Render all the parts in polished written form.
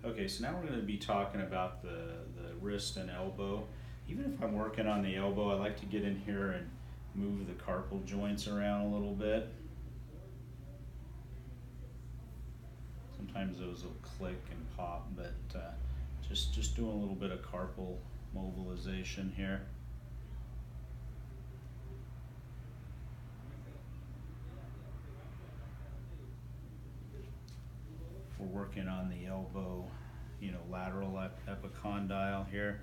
Okay, so now we're going to be talking about the wrist and elbow. Even if I'm working on the elbow, I like to get in here and move the carpal joints around a little bit. Sometimes those will click and pop, but just doing a little bit of carpal mobilization here. We're working on the elbow, lateral epicondyle here.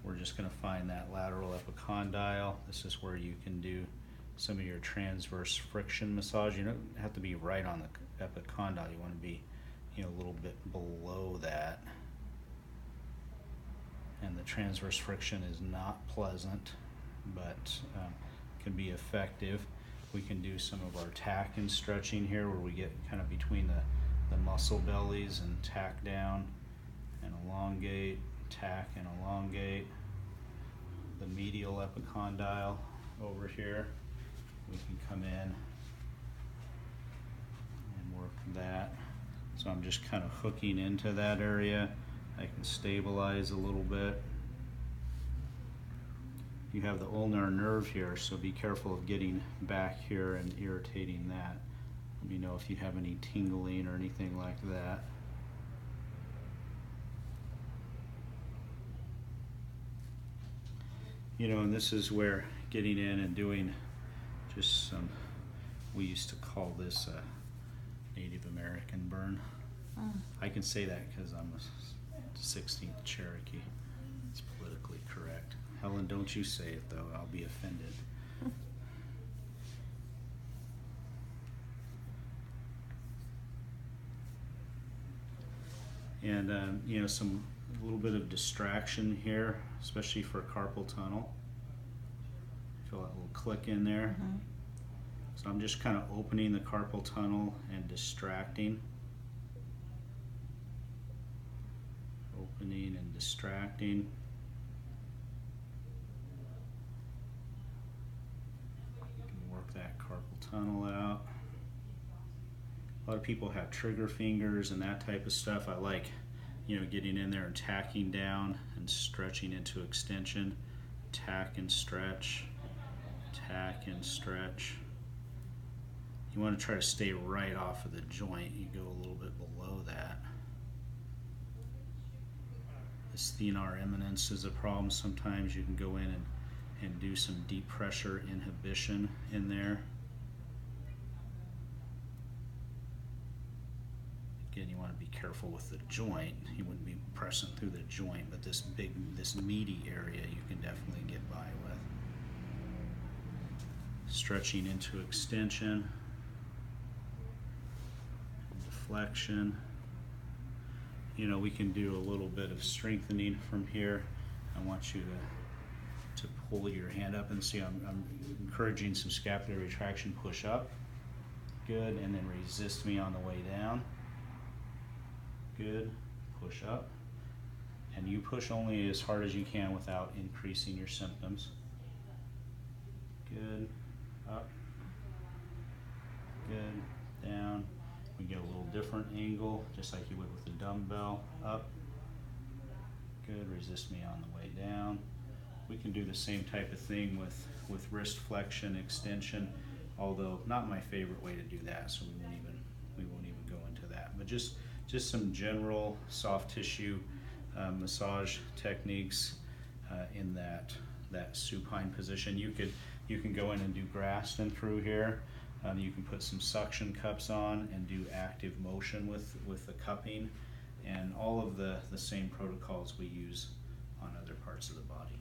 We're just going to find that lateral epicondyle. This is where you can do some of your transverse friction massage. You don't have to be right on the epicondyle. You want to be, a little bit below that. And the transverse friction is not pleasant, but can be effective. We can do some of our tack and stretching here, where we get kind of between the muscle bellies and tack down and elongate, tack and elongate. The medial epicondyle over here, we can come in and work that. So I'm just kind of hooking into that area. I can stabilize a little bit. You have the ulnar nerve here, so be careful of getting back here and irritating that. Let me know if you have any tingling or anything like that. And this is where getting in and doing just some, we used to call this a Native American burn. I can say that because I'm a 16th Cherokee. It's politically correct. Helen, don't you say it though, I'll be offended. And a little bit of distraction here, especially for carpal tunnel. Feel that little click in there. Mm-hmm. So I'm just kind of opening the carpal tunnel and distracting. Opening and distracting. You can work that carpal tunnel out. A lot of people have trigger fingers and that type of stuff. I like, getting in there and tacking down and stretching into extension. Tack and stretch. Tack and stretch. You want to try to stay right off of the joint. You go a little bit below that. This thenar eminence is a problem. Sometimes you can go in and do some deep pressure inhibition in there. Again, you want to be careful with the joint. You wouldn't be pressing through the joint, but this meaty area you can definitely get by with. Stretching into extension, deflection. We can do a little bit of strengthening from here. I want you to pull your hand up and see I'm encouraging some scapular retraction. Push up. Good. And then resist me on the way down. Good. Push up. And you push only as hard as you can without increasing your symptoms. Good. Up. Good. Down. We get a little different angle, just like you would with the dumbbell. Up. Good. Resist me on the way down. We can do the same type of thing with wrist flexion, extension, although not my favorite way to do that, so we won't even go into that. But just some general soft tissue massage techniques in that supine position. You can go in and do Graston through here. You can put some suction cups on and do active motion with the cupping, and all of the same protocols we use on other parts of the body.